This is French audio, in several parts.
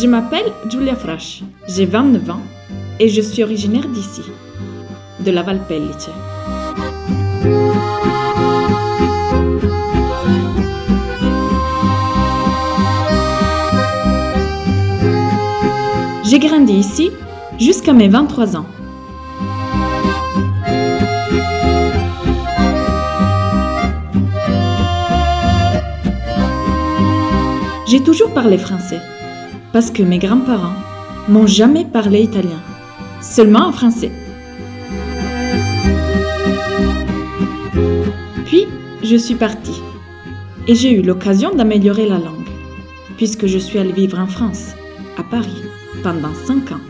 m'appelle Giulia Frasch, j'ai 29 ans et je suis originaire d'ici, de la Valpellice. J'ai grandi ici jusqu'à mes 23 ans. J'ai toujours parlé français, parce que mes grands-parents m'ont jamais parlé italien, seulement en français. Puis, je suis partie, et j'ai eu l'occasion d'améliorer la langue, puisque je suis allée vivre en France, à Paris, pendant 5 ans.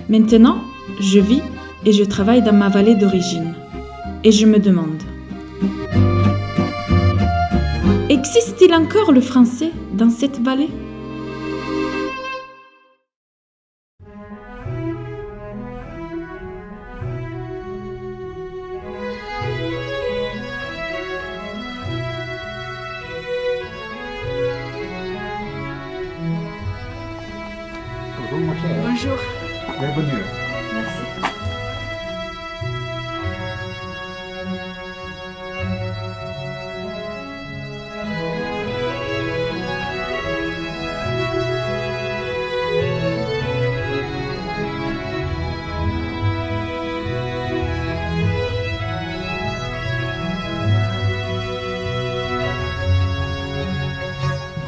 Maintenant, je vis et je travaille dans ma vallée d'origine. Et je me demande, existe-t-il encore le français dans cette vallée ? Bonjour mon cher. Bonjour. Bienvenue. Merci.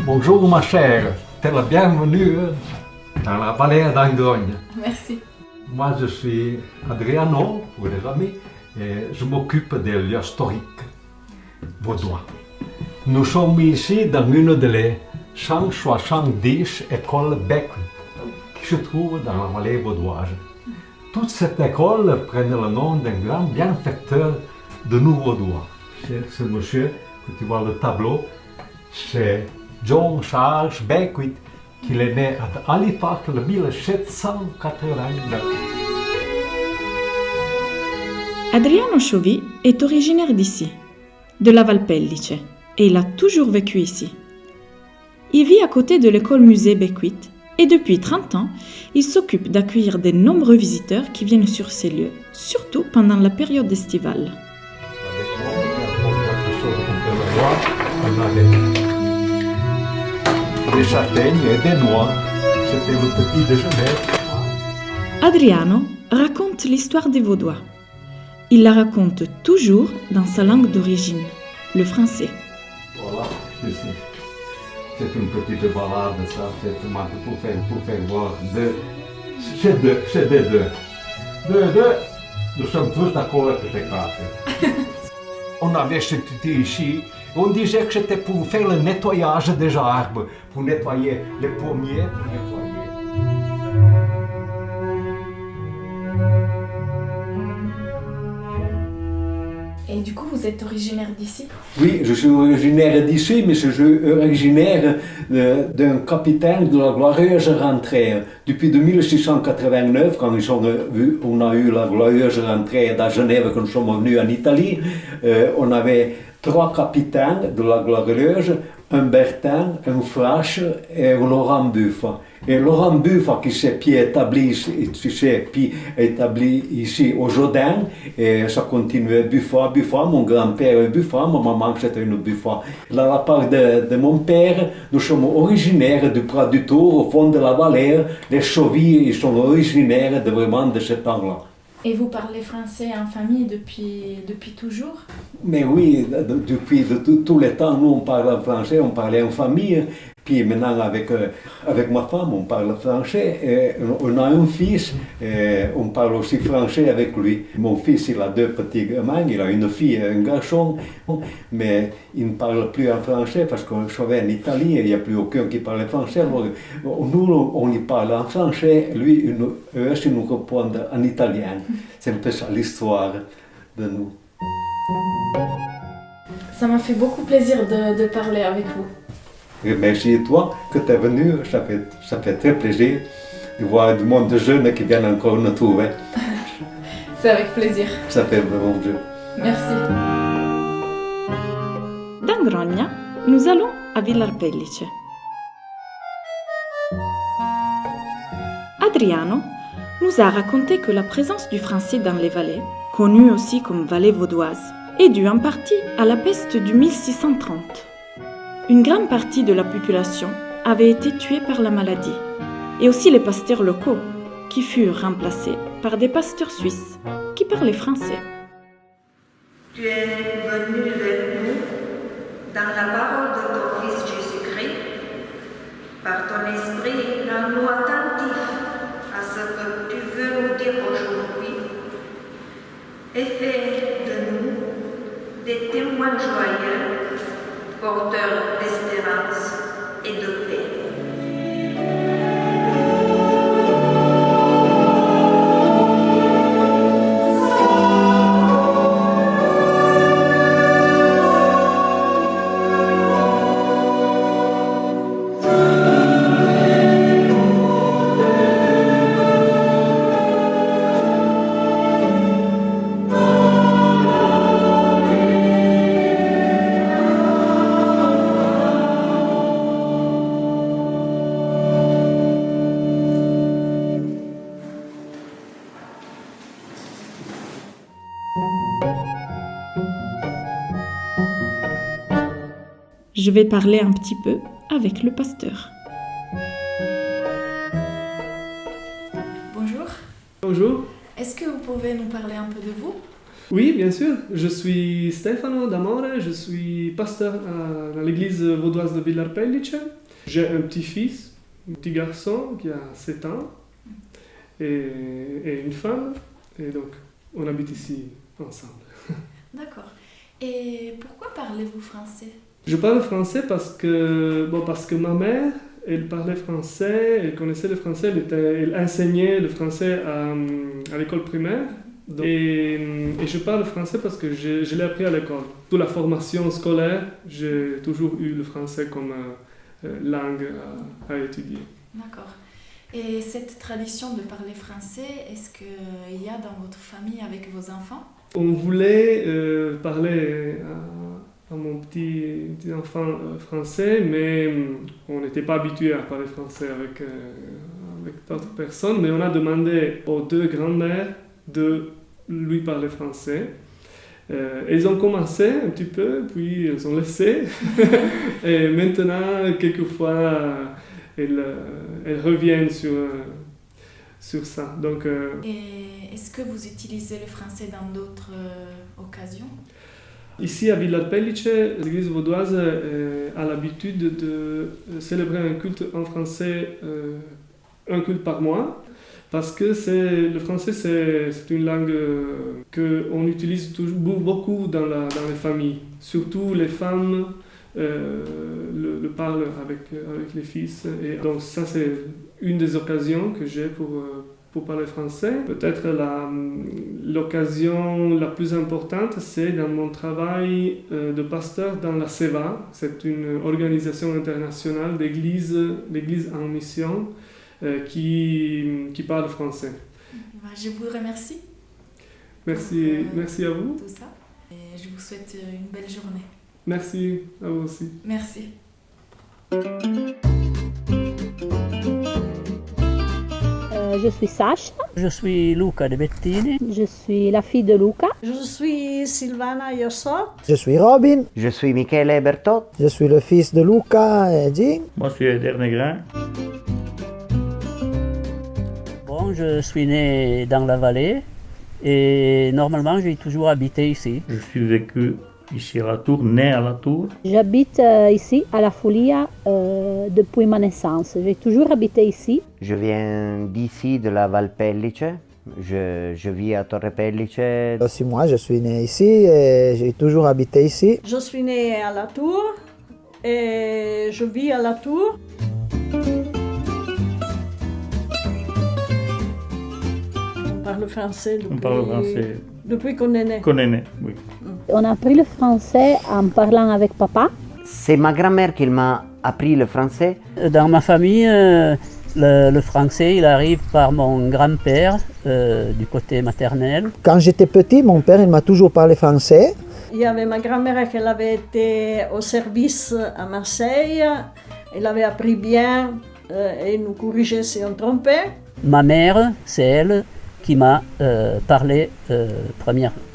Bonjour ma chère. T'es la bienvenue dans la vallée d'Angogne. Merci. Moi je suis Adriano, pour les amis, et je m'occupe des lieux historiques vaudois. Nous sommes ici dans une des 170 écoles Becquey qui se trouvent dans la vallée vaudoise. Toutes ces écoles prennent le nom d'un grand bienfaiteur de nous vaudois. C'est ce monsieur que tu vois le tableau, c'est John Charles Beckwith, qui est né à Halifax en 1789. Adriano Ciovi est originaire d'ici, de la Valpellice, et il a toujours vécu ici. Il vit à côté de l'école musée Beckwith et depuis 30 ans, il s'occupe d'accueillir de nombreux visiteurs qui viennent sur ces lieux, surtout pendant la période estivale. On avait des châtaignes et des noix. C'était le petit déjeuner. Adriano raconte l'histoire des Vaudois. Il la raconte toujours dans sa langue d'origine, le français. Voilà, ici. C'est une petite balade, ça, c'est pour faire voir deux. C'est des deux. Nous sommes tous d'accord que c'est clair. On avait cet outil ici, on disait que c'était pour faire le nettoyage des arbres, pour nettoyer les pommiers, pour nettoyer. Et du coup, vous êtes originaire d'ici ? Oui, je suis originaire d'ici, mais je suis originaire d'un capitaine de la glorieuse rentrée. Depuis 1689, quand on a eu la glorieuse rentrée à Genève, quand nous sommes venus en Italie, on avait 3 capitaines de la glorieuse, un Bertin, un Frasch et un Laurent Buffa. Et Laurent Buffa qui s'est établi ici au Jourdain, et ça continuait Buffa, mon grand-père est Buffa, ma maman c'était une Buffa. Là, la part de mon père, nous sommes originaires du Prat du Tour, au fond de la vallée. Les Chauvis, ils sont originaires vraiment de ce temps-là. Et vous parlez français en famille depuis toujours ? Mais oui, depuis tout le temps, nous on parle en français, on parlait en famille. Puis maintenant avec ma femme, on parle français. Et on a un fils, et on parle aussi français avec lui. Mon fils, il a 2 petits gamins, il a une fille et un garçon. Mais il ne parle plus en français parce qu'on savait en Italie, il n'y a plus aucun qui parle français. Alors, nous, on y parle en français, lui, eux, ils nous répondent en italien. C'est un peu ça l'histoire de nous. Ça m'a fait beaucoup plaisir de parler avec vous. Et merci à toi que tu es venu, ça fait très plaisir de voir du monde de jeunes qui viennent encore nous trouver. C'est avec plaisir. Ça fait vraiment jeu. Merci. D'Angrogna, nous allons à Villar Pellice. Adriano nous a raconté que la présence du français dans les vallées, connue aussi comme vallée vaudoise, est due en partie à la peste du 1630. Une grande partie de la population avait été tuée par la maladie, et aussi les pasteurs locaux, qui furent remplacés par des pasteurs suisses qui parlaient français. Tu es venu vers nous dans la parole de ton Fils Jésus-Christ. Par ton esprit, rends-nous attentifs à ce que tu veux nous dire aujourd'hui et fais de nous des témoins joyeux, porteurs d'espérance et de paix. Je vais parler un petit peu avec le pasteur. Bonjour. Bonjour. Est-ce que vous pouvez nous parler un peu de vous? Oui, bien sûr. Je suis Stefano D'Amore, je suis pasteur dans l'église vaudoise de Villar Pellice. J'ai un petit-fils, un petit garçon qui a 7 ans et une femme. Et donc, on habite ici ensemble. D'accord. Et pourquoi parlez-vous français? Je parle français parce que ma mère, elle parlait français, elle connaissait le français, elle enseignait le français à l'école primaire. Et je parle français parce que je l'ai appris à l'école. Toute la formation scolaire, j'ai toujours eu le français comme langue à étudier. D'accord. Et cette tradition de parler français, est-ce qu'il y a dans votre famille avec vos enfants? On voulait parler à mon petit enfant français, mais on n'était pas habitué à parler français avec d'autres personnes. Mais on a demandé aux 2 grands-mères de lui parler français. Ils ont commencé un petit peu, puis ils ont laissé. Et maintenant, quelquefois, elles reviennent sur ça. Donc, Et est-ce que vous utilisez le français dans d'autres occasions? Ici à Villar Pellice, l'église vaudoise a l'habitude de célébrer un culte en français, un culte par mois, parce que le français c'est une langue qu'on utilise beaucoup dans les familles. Surtout les femmes le parlent avec les fils. Et donc ça c'est une des occasions que j'ai pour parler français. Peut-être l'occasion la plus importante, c'est dans mon travail de pasteur dans la CEVA. C'est une organisation internationale d'églises en mission qui parle français. Je vous remercie. Merci à vous. Tout ça. Et je vous souhaite une belle journée. Merci à vous aussi. Merci. Je suis Sasha, Je suis Luca De Bettini. je suis la fille de Luca. Je suis Silvana Yossot. Je suis Robin, Je suis Michele Bertot. je suis le fils de Luca et Jean. Moi, je suis Eder Negrin. Bon, je suis né dans la vallée et normalement, j'ai toujours habité ici. Je suis vécu ici à la Tour, né à la Tour. J'habite ici à la Folia depuis ma naissance. J'ai toujours habité ici. Je viens d'ici, de la Val Pellice. Je vis à Torre Pellice. Aussi moi, je suis né ici et j'ai toujours habité ici. Je suis née à la Tour et je vis à la Tour. On parle français depuis qu'on est né. Qu'on est né, oui. On a appris le français en parlant avec papa. C'est ma grand-mère qui m'a appris le français. Dans ma famille, Le français, il arrive par mon grand-père du côté maternel. Quand j'étais petit, mon père il m'a toujours parlé français. Il y avait ma grand-mère qui avait été au service à Marseille. Elle avait appris bien et nous corrigeait si on trompait. Ma mère, c'est elle qui m'a parlé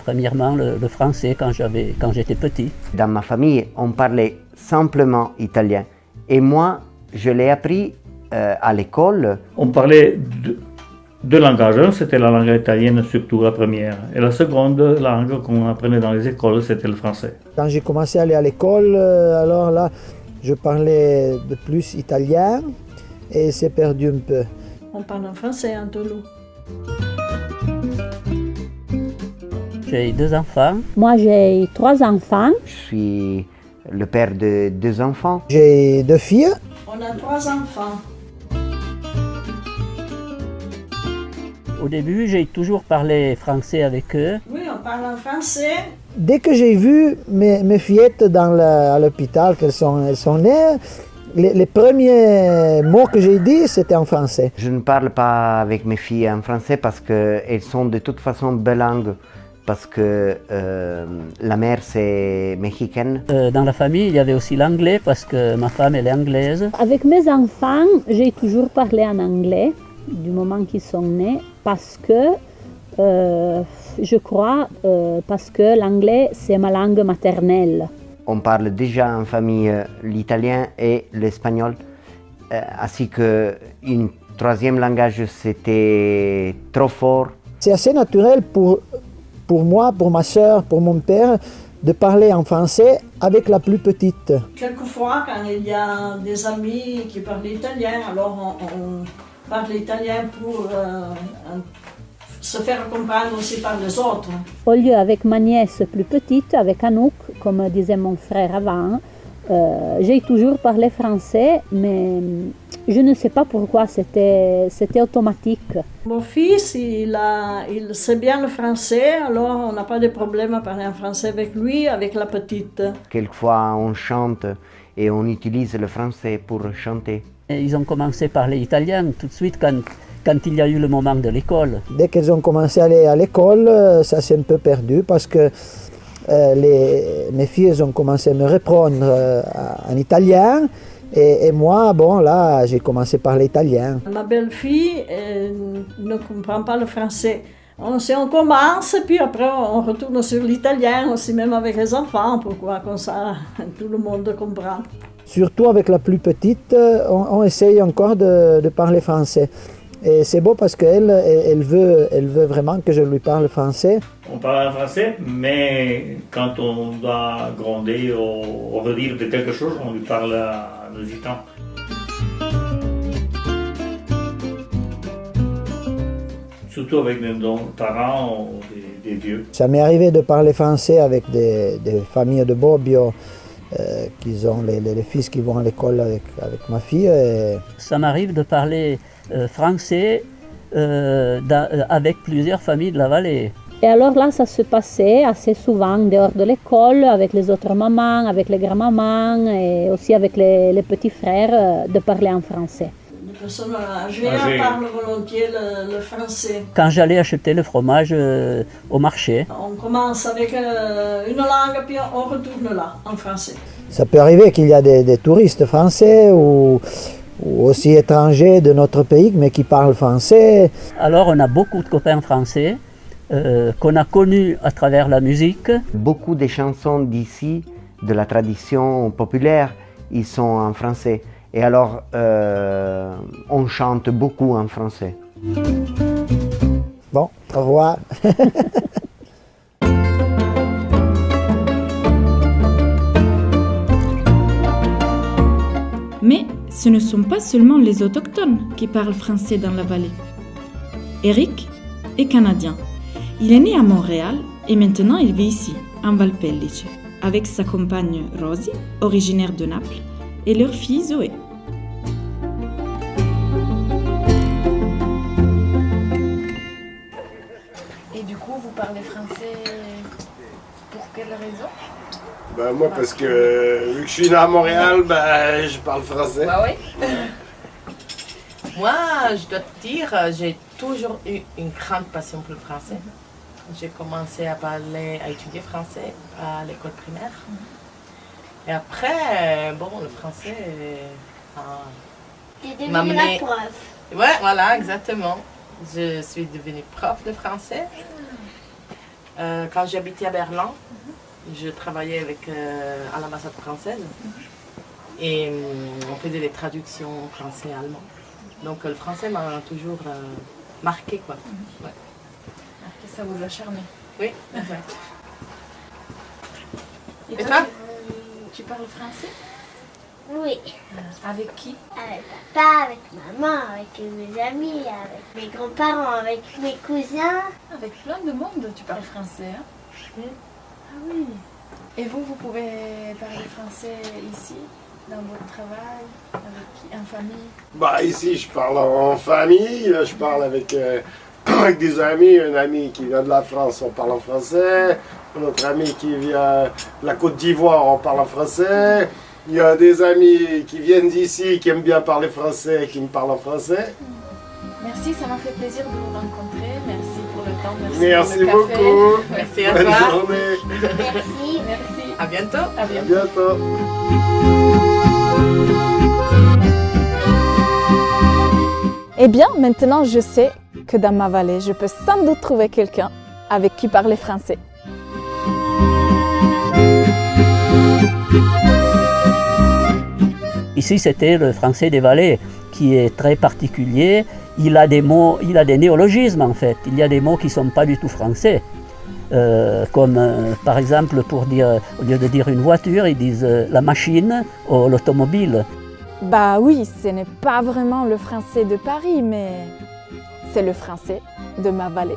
premièrement le français quand j'étais petit. Dans ma famille, on parlait simplement italien. Et moi, je l'ai appris à l'école. On parlait deux langages. C'était la langue italienne, surtout la première. Et la seconde langue qu'on apprenait dans les écoles, c'était le français. Quand j'ai commencé à aller à l'école, alors là, je parlais de plus italien et c'est perdu un peu. On parle en français entre nous. J'ai 2 enfants. Moi, j'ai 3 enfants. Je suis le père de 2 enfants. J'ai 2 filles. On a 3 enfants. Au début, j'ai toujours parlé français avec eux. Oui, on parle en français. Dès que j'ai vu mes fillettes à l'hôpital, elles sont nées, les premiers mots que j'ai dit, c'était en français. Je ne parle pas avec mes filles en français parce qu'elles sont de toute façon bilingues. Parce que la mère, c'est mexicaine. Dans la famille, il y avait aussi l'anglais parce que ma femme, elle est anglaise. Avec mes enfants, j'ai toujours parlé en anglais du moment qu'ils sont nés parce que, je crois, parce que l'anglais, c'est ma langue maternelle. On parle déjà en famille l'italien et l'espagnol, ainsi qu'une 3e langage, c'était trop fort. C'est assez naturel pour moi, pour ma soeur, pour mon père, de parler en français avec la plus petite. Quelquefois, quand il y a des amis qui parlent italien, alors on parle italien pour se faire comprendre aussi par les autres. Au lieu avec ma nièce plus petite, avec Anouk, comme disait mon frère avant, j'ai toujours parlé français, mais je ne sais pas pourquoi, c'était automatique. Mon fils, il sait bien le français, alors on n'a pas de problème à parler en français avec lui, avec la petite. Quelquefois, on chante et on utilise le français pour chanter. Et ils ont commencé à parler italien tout de suite quand il y a eu le moment de l'école. Dès qu'elles ont commencé à aller à l'école, ça s'est un peu perdu parce que mes filles ont commencé à me répondre en italien. Et moi, bon, là, j'ai commencé à parler italien. Ma belle-fille ne comprend pas le français. On commence, puis après on retourne sur l'italien, aussi même avec les enfants, pourquoi comme ça tout le monde comprend. Surtout avec la plus petite, on essaye encore de parler français. Et c'est beau parce qu'elle veut vraiment que je lui parle français. On parle en français, mais quand on doit grandir ou redire de quelque chose, on lui parle en hésitant. Surtout avec nos parents ou des vieux. Ça m'est arrivé de parler français avec des familles de Bobbio, qui ont les fils qui vont à l'école avec ma fille. Et... Ça m'arrive de parler français avec plusieurs familles de la vallée. Et alors là, ça se passait assez souvent dehors de l'école, avec les autres mamans, avec les grands-mamans et aussi avec les petits frères, de parler en français. Les personnes âgées parlent volontiers le français. Quand j'allais acheter le fromage au marché. On commence avec une langue, puis on retourne là, en français. Ça peut arriver qu'il y a des touristes français ou aussi étrangers de notre pays, mais qui parlent français. Alors on a beaucoup de copains français qu'on a connus à travers la musique. Beaucoup des chansons d'ici, de la tradition populaire, ils sont en français. Et alors, on chante beaucoup en français. Bon, au revoir. Mais ce ne sont pas seulement les autochtones qui parlent français dans la vallée. Eric est canadien. Il est né à Montréal et maintenant il vit ici, en Valpellice, avec sa compagne Rosie, originaire de Naples, et leur fille Zoé. Et du coup, vous parlez français pour quelle raison? Ben moi, parce que vu que je suis né à Montréal, ben je parle français. Bah oui. Moi, je dois te dire, j'ai toujours eu une grande passion pour le français. J'ai commencé à étudier français à l'école primaire. Et après, bon, le français m'a mené... prof. Ouais, voilà, exactement. Je suis devenue prof de français. Quand j'habitais à Berlin, je travaillais à l'ambassade française. Et on faisait des traductions français-allemand. Donc le français m'a toujours marqué, quoi. Ouais. Ça vous a charmé. Oui. Et toi, tu parles français? Oui. Avec qui? Avec papa, avec maman, avec mes amis, avec mes grands-parents, avec mes cousins. Avec plein de monde, tu parles français, hein? Ah oui. Et vous pouvez parler français ici, dans votre travail, avec qui, en famille? Bah ici, je parle en famille, je parle avec des amis, un ami qui vient de la France, on parle en français, un autre ami qui vient de la Côte d'Ivoire, on parle en français. Il y a des amis qui viennent d'ici, qui aiment bien parler français, qui me parlent en français. Merci, ça m'a fait plaisir de vous rencontrer. Merci pour le temps, merci pour le café. beaucoup. Merci à Bonne toi. journée. Merci. Merci. À bientôt. À bientôt. À bientôt. Eh bien, maintenant je sais que dans ma vallée, je peux sans doute trouver quelqu'un avec qui parler français. Ici, c'était le français des vallées, qui est très particulier. Il a des mots, il a des néologismes en fait. Il y a des mots qui ne sont pas du tout français. Comme par exemple, pour dire, au lieu de dire une voiture, ils disent la machine ou l'automobile. Bah oui, ce n'est pas vraiment le français de Paris, mais c'est le français de ma vallée.